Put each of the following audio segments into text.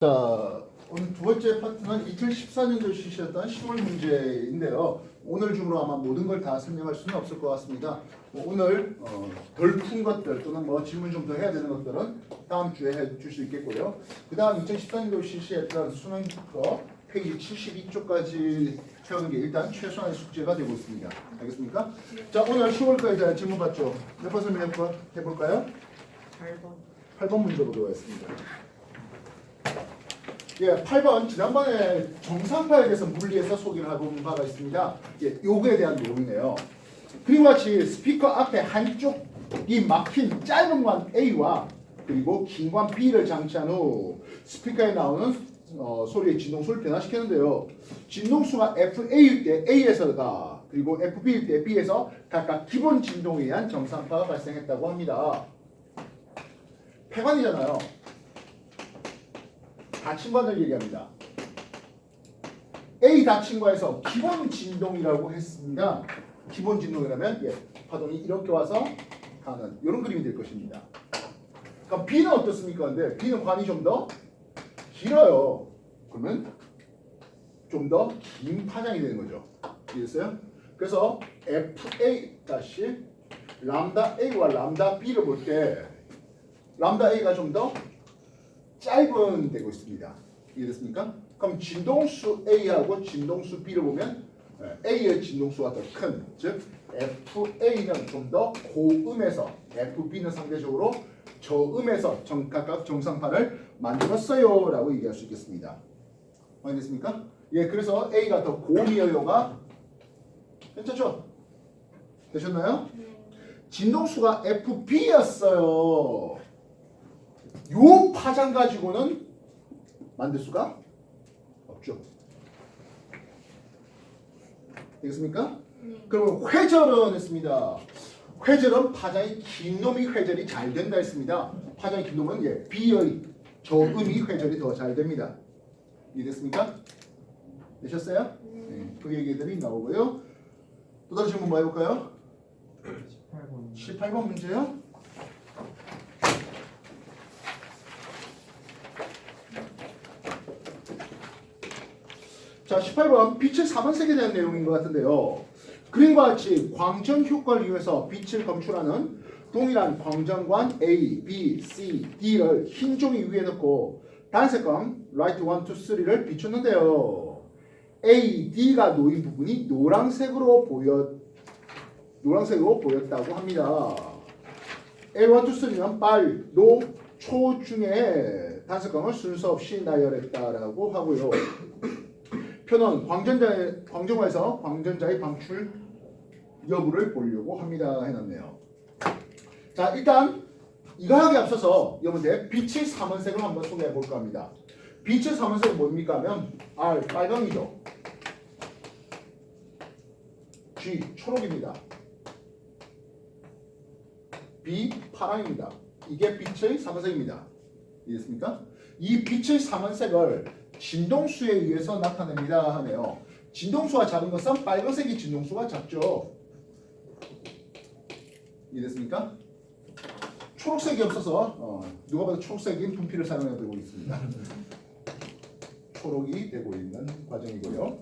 자, 오늘 두 번째 파트는 2014년도 실시했던 10월 문제인데요. 오늘 중으로 아마 모든 걸 다 설명할 수는 없을 것 같습니다. 오늘 덜 푼 것들 또는 뭐 질문 좀 더 해야 되는 것들은 다음 주에 해줄 수 있겠고요. 그 다음 2014년도 실시했던 수능부터 페이지 72쪽까지 채우는 게 일단 최소한의 숙제가 되고 있습니다. 알겠습니까? 자, 오늘 10월 거에 대한 질문 봤죠? 몇 번 설명해볼까요? 8번 문제 보도록 하겠습니다. 예, 8번 지난번에 정상파에 대해서 물리에서 소개를 해본 바가 있습니다. 예, 요거에 대한 내용이네요. 그리고 같이 스피커 앞에 한쪽이 막힌 짧은 관 A와 그리고 긴 관 B를 장치한 후 스피커에 나오는 소리의 진동수를 변화시켰는데요. 진동수가 FA일 때 A에서가 그리고 FB일 때 B에서 각각 기본 진동에 의한 정상파가 발생했다고 합니다. 폐관이잖아요. 닫힌 관을 얘기합니다. A 닫힌 관에서 기본 진동이라고 했습니다. 기본 진동이라면 파동이 이렇게 와서 가는 이런 그림이 될 것입니다. 그럼 B는 어떻습니까? 근데 B는 관이 좀 더 길어요. 그러면 좀 더 긴 파장이 되는 거죠. 이해했어요? 그래서 FA 다시 람다 A와 람다 B를 볼 때 람다 A가 좀 더 짧은 되고 있습니다. 이해됐습니까? 그럼 진동수 A하고 진동수 B를 보면 A의 진동수가 더 큰, 즉 FA는 좀 더 고음에서 FB는 상대적으로 저음에서 각각 정상파를 만들었어요 라고 얘기할 수 있겠습니다. 알겠습니까? 예, 그래서 A가 더 고음이어요가 괜찮죠? 되셨나요? 진동수가 FB였어요. 요 파장 가지고는 만들 수가 없죠. 되겠습니까? 그러면 회절은 했습니다. 회절은 파장이 긴 놈이 회절이 잘 된다 했습니다. 파장이 긴 놈은 B의 저음이 회절이 더 잘 됩니다. 이해됐습니까? 되셨어요? 그 얘기들이 나오고요. 또 다른 질문 뭐 해볼까요? 18번 문제요. 자, 18번 빛의 4번색에 대한 내용인 것 같은데요. 그림과 같이 광전 효과를 이용해서 빛을 검출하는 동일한 광전관 A, B, C, D를 흰 종이 위에 넣고 단색광 라이트 1, 2, 3를 비췄는데요. A, D가 놓인 부분이 노란색으로 보였다고 합니다. L, 1, 2, 3는 빨, 노, 초 중에 단색광을 순서 없이 나열했다라고 하고요. 표는 광전관에서 광전자의 방출 여부를 보려고 합니다 해놨네요. 자, 일단 이거 하기 앞서서 여러분들 빛의 3원색을 한번 소개해 볼까 합니다. 빛의 3원색은 뭡니까 하면 R 빨강이죠. G 초록입니다. B 파랑입니다. 이게 빛의 3원색입니다. 이해됐습니까? 이 빛의 3원색을 진동수에 의해서 나타냅니다 하네요. 진동수가 작은 것은 빨간색이 진동수가 작죠. 이해됐습니까? 초록색이 없어서 누가 봐도 초록색인 분필을 사용하고 있습니다. 초록이 되고 있는 과정이고요.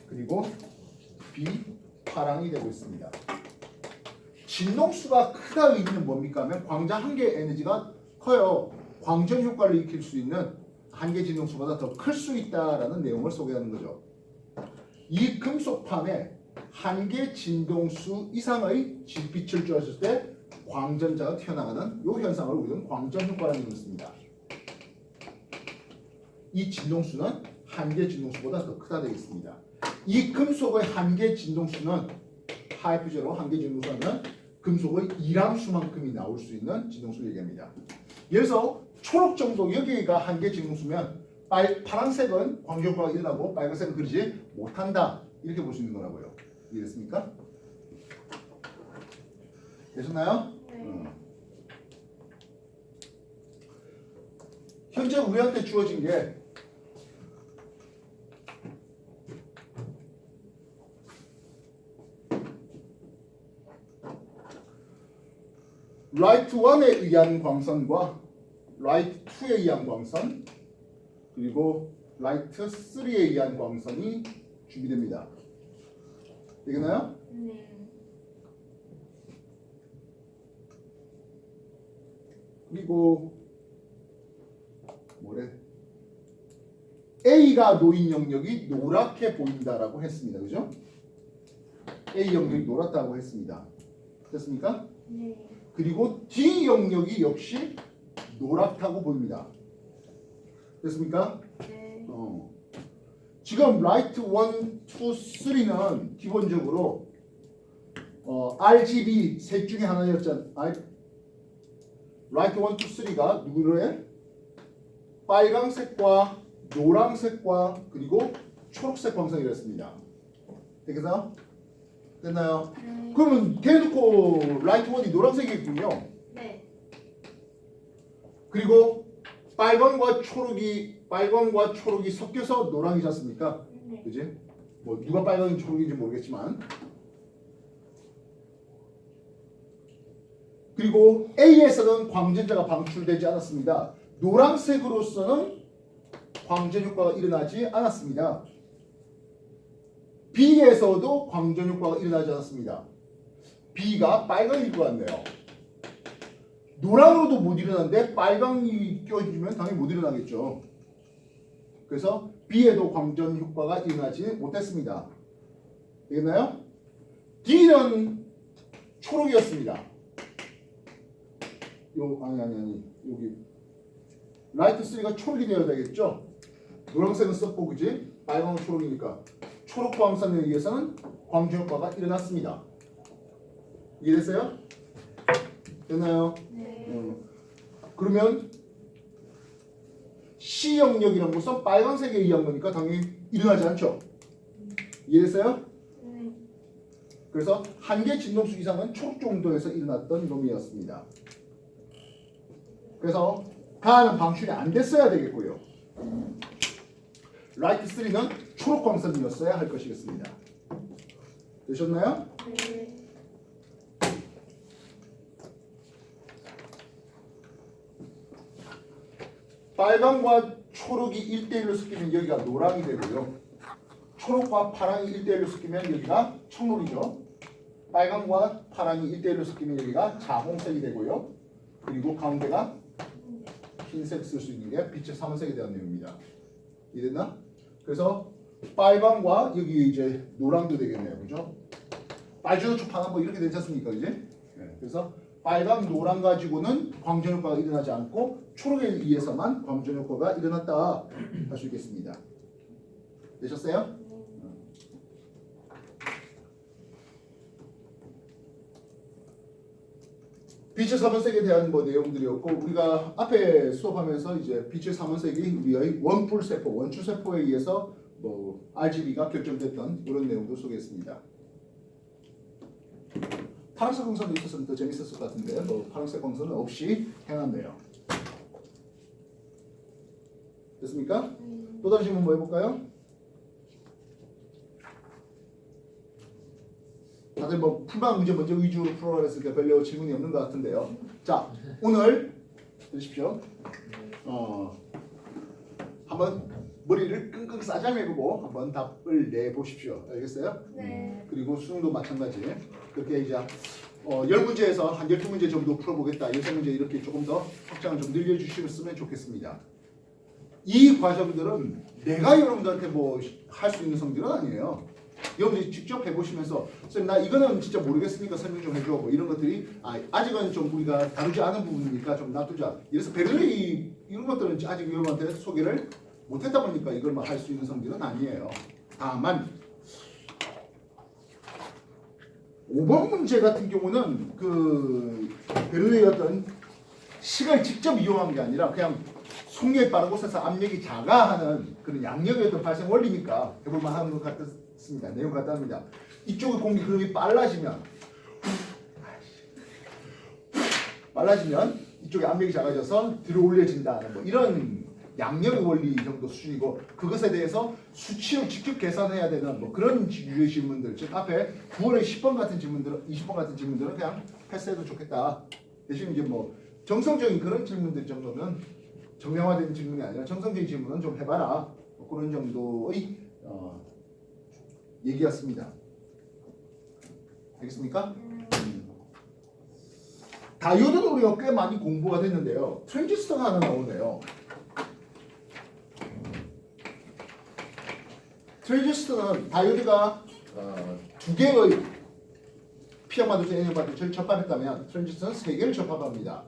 그리고 B 파랑이 되고 있습니다. 진동수가 크다 의미는 뭡니까 하면 광자 한 개의 에너지가 커요. 광전 효과를 일으킬 수 있는 한 개 진동수보다 더 클 수 있다라는 내용을 소개하는 거죠. 이 금속판에 한 개 진동수 이상의 빛을 주었을 때 광전자가 튀어나가는 이 현상을 우리는 광전 효과라는 것을 씁니다. 이 진동수는 한 개 진동수보다 더 크다 되겠습니다. 이 금속의 한 개 진동수는 하이프제로 한 개 진동수하면 금속의 2람수만큼이 나올 수 있는 진동수를 얘기합니다. 예를 들어서 초록 정도 여기가 한 개 진동수면 파란색은 광전 효과가 일어나고 빨간색은 그러지 못한다. 이렇게 볼 수 있는 거라고요. 이해됐습니까? 되셨나요? 현재 우리한테 주어진 게 라이트 1에 의한 광선과 라이트 2에 의한 광선 그리고 라이트 3에 의한 광선이 준비됩니다. 되겠나요? 네. 그리고 뭐래? A가 놓인 영역이 노랗게 보인다라고 했습니다. 그죠? A 영역이 노랗다고 했습니다. 됐습니까? 네. 그리고 D 영역이 역시 노랗다고 보입니다. 됐습니까? 네. 지금 라이트 1, 2, 3는 기본적으로 RGB 셋 중에 하나였잖아요. 라이트 1, 2, 3가 누구로해? 빨강색과 노란색과 그리고 초록색 광선이랬습니다. 되겠나요? 됐나요? 네. 그러면 대놓고 라이트 1이 노란색이겠군요. 네. 그리고 빨강과 초록이 섞여서 노랑이지 않습니까? 네. 그지? 뭐 누가 빨강인지 초록인지 모르겠지만. 그리고 A에서는 광전자가 방출되지 않았습니다. 노란색으로서는 광전 효과가 일어나지 않았습니다. B에서도 광전 효과가 일어나지 않았습니다. B가 빨강일 것 같네요. 노랑으로도 못 일어나는데 빨강이 껴주면 당연히 못 일어나겠죠. 그래서 B에도 광전 효과가 일어나지 못했습니다. 되겠나요? D는 초록이었습니다. 아니 여기 라이트 3가 초록이 되어야 되겠죠? 노란색은 썼고 그지? 빨강은 초록이니까 초록 광선에 의해서는 광전 효과가 일어났습니다. 이해됐어요? 됐나요? 네. 그러면 C 영역이란 것은 빨간색에 의한 거니까 당연히 일어나지 않죠? 이해됐어요? 네. 그래서 한 개 진동수 이상은 초록 정도에서 일어났던 놈이었습니다. 그래서 가는 방출이 안 됐어야 되겠고요. 라이트 3는 초록 광선이었어야 할 것이겠습니다. 되셨나요? 네. 빨강과 초록이 1대1로 섞이면 여기가 노랑이 되고요. 초록과 파랑이 1대1로 섞이면 여기가 청록이죠. 빨강과 파랑이 1대1로 섞이면 여기가 자홍색이 되고요. 그리고 가운데가 흰색 쓸 수 있는 게 빛의 삼원색에 대한 내용입니다. 이해됐나? 그래서 빨강과 여기 이제 노랑도 되겠네요. 그죠? 빨주노초 파란 뭐 이렇게 되지 않습니까? 이제? 네. 그래서 빨강, 노랑 가지고는 광전 효과가 일어나지 않고 초록에 의해서만 광전 효과가 일어났다 할 수 있겠습니다. 되셨어요? 빛의 삼원색에 대한 뭐 내용들이었고 우리가 앞에 수업하면서 이제 빛의 삼원색이 우리의 원뿔 세포, 원추 세포에 의해서 뭐 RGB가 결정됐던 이런 내용도 소개했습니다. 파란색 광선도 있었으면 더 재밌었을 것 같은데 뭐 파란색 광선은 없이 해놨네요. 됐습니까? 또 다른 질문 뭐 해볼까요? 다들 뭐 풀방 문제 먼저 위주로 풀어라 했으니까 별로 질문이 없는 것 같은데요. 자, 오늘 들으십시오. 한번 머리를 끙끙 싸잠해보고 한번 답을 내보십시오. 알겠어요? 네. 그리고 수능도 마찬가지. 그렇게 이제 10문제에서 한 12문제 정도 풀어보겠다. 6문제 이렇게 조금 더 확장을 좀 늘려주시면 좋겠습니다. 이 과정들은 내가 여러분들한테 뭐 할 수 있는 성질은 아니에요. 여러분들이 직접 해보시면서 선생님 나 이거는 진짜 모르겠으니까 설명 좀 해줘 뭐 이런 것들이 아직은 좀 우리가 다루지 않은 부분이니까 좀 놔두자. 이래서 베를리 이런 것들은 아직 여러분한테 소개를 못했다 보니까 이걸 뭐 할 수 있는 성질은 아니에요. 다만 5번 문제 같은 경우는 그 베를리의 어떤 식을 직접 이용한 게 아니라 그냥 속력이 빠른 곳에서 압력이 작아하는 그런 양력의 어떤 발생 원리니까 해볼만 하는 것 같습니다. 내용 같답니다. 이쪽의 공기 흐름이 빨라지면 이쪽에 압력이 작아져서 들어올려진다는 뭐 이런 양력의 원리 정도 수준이고 그것에 대해서 수치로 직접 계산해야 되는 뭐 그런 유의 질문들 즉 앞에 9월에 10번 같은 질문들은 20번 같은 질문들은 그냥 패스해도 좋겠다. 대신 이제 뭐 정성적인 그런 질문들 정도는 정량화된 질문이 아니라 정성적인 질문은 좀 해봐라. 뭐 그런 정도의 얘기였습니다. 알겠습니까? 다이오드도 우리가 꽤 많이 공부가 됐는데요. 트랜지스터가 하나 나오네요. 트랜지스터는 다이오드가 두 개의 P형 마도체, N형 마도체를 접합했다면 트랜지스터는 세 개를 접합합니다.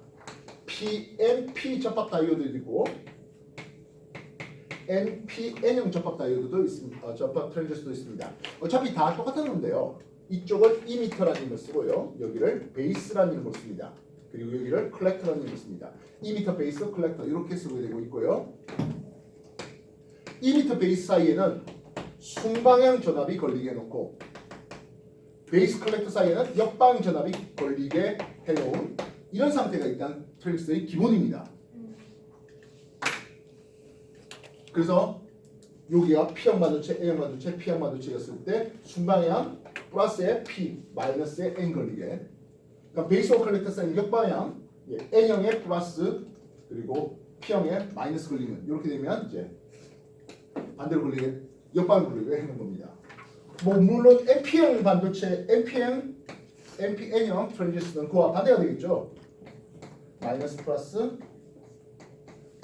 PNP 접합 다이오드도 있고 NPN형 접합 다이오드도 있습니다. 접합 트랜지스터도 있습니다. 어차피 다 똑같은 건데요. 이쪽을 이미터라는 이름을 쓰고요. 여기를 베이스라는 이름을 씁니다. 그리고 여기를 컬렉터라는 이름을 씁니다. 이미터, 베이스, 컬렉터 이렇게 쓰게 되고 있고요. 이미터, 베이스 사이에는 순방향 전압이 걸리게 해놓고 베이스, 컬렉터 사이에는 역방향 전압이 걸리게 해놓은 이런 상태가 일단 트랜지스터의 기본입니다. 그래서 여기가 P형 마도체, N형 마도체, P형 마도체였을 때 순방향 플러스에 P, 마이너스에 N 걸리게. 그러니까 베이스와 컬렉터 사이는 역방향, N형의 플러스 그리고 P형의 마이너스 걸리면 이렇게 되면 이제 반대로 걸리게 역방향 걸리게 하는 겁니다. 뭐 물론 NP형 반도체, NPN형 트랜지스터는 그와 반대가 되겠죠. 마이너스 플러스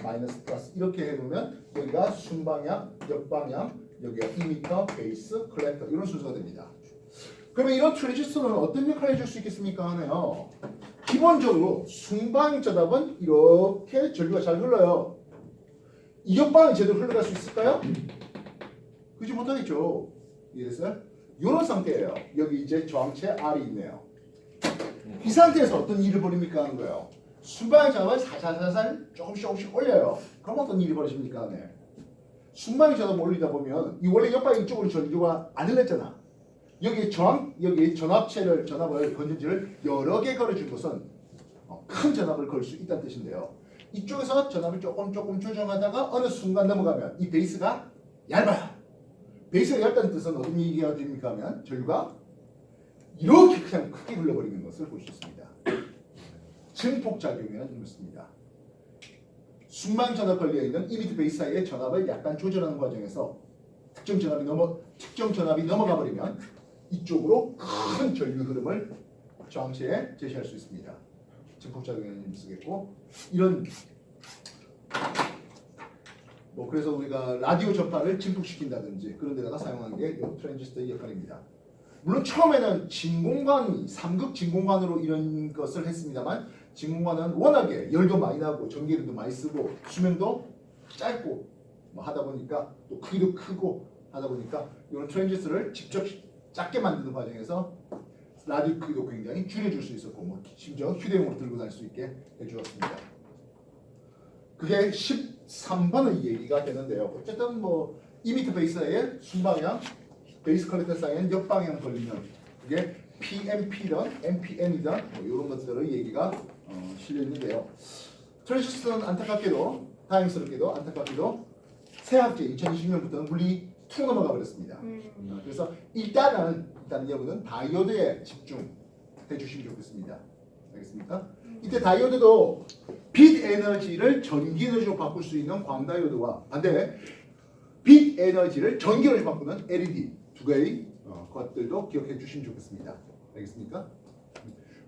마이너스 플러스 이렇게 해놓으면 여기가 순방향, 역방향, 여기가 이미터, 베이스, 컬렉터 이런 순서가 됩니다. 그러면 이런 트랜지스터는 어떤 역할을 해줄 수 있겠습니까 하네요. 기본적으로 순방 전압은 이렇게 전류가 잘 흘러요. 이 역방향 제대로 흘러갈 수 있을까요? 그렇지 못하겠죠. 이해됐어요? 이런 상태예요. 여기 이제 저항체 R이 있네요. 이 상태에서 어떤 일을 벌입니까 하는 거예요. 순방향 전압을 살살살살 조금씩 올려요. 그럼 어떤 일이 벌어집니까? 네. 순방향 전압을 올리다 보면 이 원래 역방향 이쪽으로 전류가 안 흘렀잖아. 여기 전압을 건전지를 여러 개 걸어준 것은 큰 전압을 걸 수 있다는 뜻인데요. 이쪽에서 전압을 조금 조정하다가 어느 순간 넘어가면 이 베이스가 얇아요. 베이스가 얇다는 뜻은 어떤 얘기가 됩니까 하면 전류가 이렇게 그냥 크게 흘러버리는 것을 볼 수 있습니다. 증폭작용이라는 이름을 씁니다. 순방 전압 걸려있는 이미터 베이스 사이의 전압을 약간 조절하는 과정에서 특정 전압이 넘어가 버리면 이쪽으로 큰 전류 흐름을 저항체에 제시할 수 있습니다. 증폭작용이라는 이름을 쓰겠고 이런 뭐 그래서 우리가 라디오 전파를 증폭시킨다든지 그런 데다가 사용하는 게 이 트랜지스터의 역할입니다. 물론 처음에는 진공관, 삼극 진공관으로 이런 것을 했습니다만 진공관은 워낙에 열도 많이 나고 전기료도 많이 쓰고 수명도 짧고 뭐 하다 보니까 또 크기도 크고 하다 보니까 이런 트랜지스터를 직접 작게 만드는 과정에서 라디오 크기도 굉장히 줄여줄 수 있었고 뭐 심지어 휴대용으로 들고 다닐 수 있게 해주었습니다. 그게 13번의 얘기가 되는데요. 어쨌든 뭐 이미터 베이스의 순방향, 베이스 컬렉터 사이엔 역방향 걸리면 그게 PNP든 NPN이든 뭐 이런 것들의 얘기가 실려 있는데요. 트랜지스터는 안타깝게도 다행스럽게도 안타깝게도 새 학제 2020년부터는 물리 툭 넘어가 버렸습니다. 그래서 일단은 여러분은 다이오드에 집중해 주시면 좋겠습니다. 알겠습니까? 이때 다이오드도 빛 에너지를 전기 에너지로 바꿀 수 있는 광다이오드와 반대 빛 에너지를 전기 에너지로 바꾸는 LED 두 개의 것들도 기억해 주시면 좋겠습니다. 알겠습니까?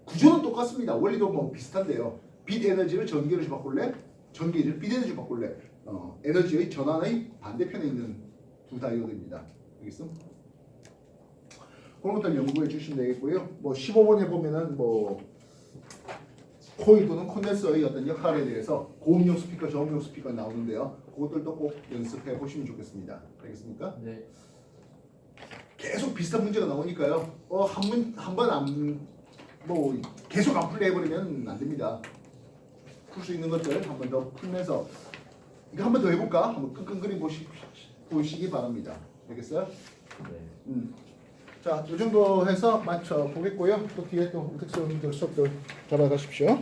구조는 똑같습니다. 원리도 뭐 비슷한데요. 빛 에너지를 전기 에너지로 바꿀래? 전기 에너지를 빛 에너지로 바꿀래? 에너지의 전환의 반대편에 있는 두 다이오드입니다. 알겠어? 그런 것들 연구해 주시면 되겠고요. 뭐 15번에 보면은 뭐 코일 또는 콘덴서의 어떤 역할에 대해서 고음용 스피커, 저음용 스피커 나오는데요. 그것들도 꼭 연습해 보시면 좋겠습니다. 알겠습니까? 네. 계속 비슷한 문제가 나오니까요. 한 번 안 뭐 계속 안 풀려 해버리면 안 됩니다. 풀 수 있는 것들 한 번 더 풀면서 이거 한 번 더 해볼까? 한번 끙끙거리 보시기 바랍니다. 알겠어요? 네. 자, 이 정도 해서 맞춰 보겠고요. 또 뒤에 또 특수 수업들 잡아가십시오.